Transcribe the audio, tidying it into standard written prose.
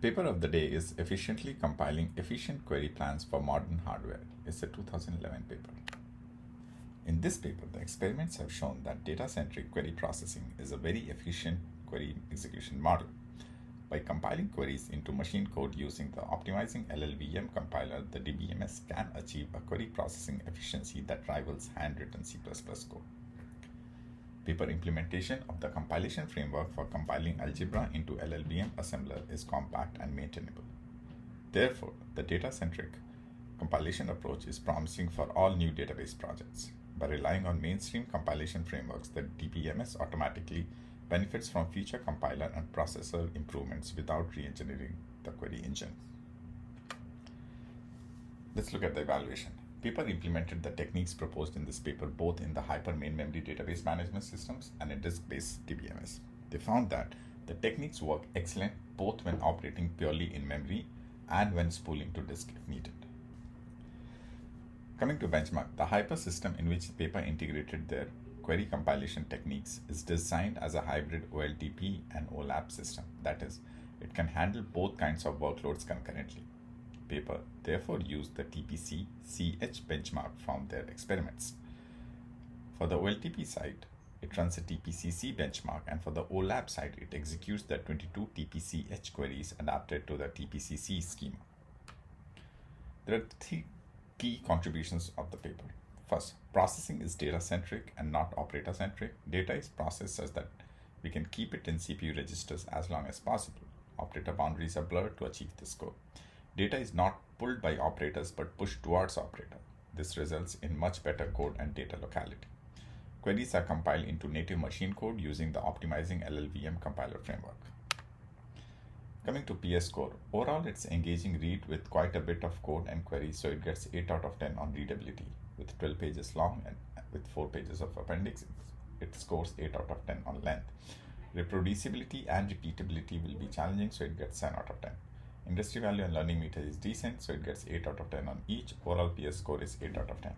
Paper of the day is Efficiently Compiling Efficient Query Plans for Modern Hardware. It's a 2011 paper. In this paper, the experiments have shown that data-centric query processing is a very efficient query execution model. By compiling queries into machine code using the optimizing LLVM compiler, the DBMS can achieve a query processing efficiency that rivals handwritten C++ code. Paper implementation of the compilation framework for compiling algebra into LLVM assembler is compact and maintainable. Therefore, the data-centric compilation approach is promising for all new database projects. By relying on mainstream compilation frameworks, the DBMS automatically benefits from future compiler and processor improvements without re-engineering the query engine. Let's look at the evaluation. Paper implemented the techniques proposed in this paper both in the hyper main memory database management systems and in disk-based DBMS. They found that the techniques work excellent both when operating purely in memory and when spooling to disk if needed. Coming to benchmark, the hyper system in which the paper integrated their query compilation techniques is designed as a hybrid OLTP and OLAP system. That is, it can handle both kinds of workloads concurrently. Paper therefore used the TPC-CH benchmark from their experiments. For the OLTP side, it runs a TPC-C benchmark, and for the OLAP side, it executes the 22 TPC-H queries adapted to the TPC-C schema. There are three key contributions of the paper. First, processing is data-centric and not operator-centric. Data is processed such that we can keep it in CPU registers as long as possible. Operator boundaries are blurred to achieve this goal. Data is not pulled by operators but pushed towards operator. This results in much better code and data locality. Queries are compiled into native machine code using the optimizing LLVM compiler framework. Coming to PS score, overall it's engaging read with quite a bit of code and queries, so it gets 8 out of 10 on readability. With 12 pages long and with 4 pages of appendix, it scores 8 out of 10 on length. Reproducibility and repeatability will be challenging, so it gets 10 out of 10. Industry value and learning meter is decent, so it gets 8 out of 10 on each. Overall PS score is 8 out of 10.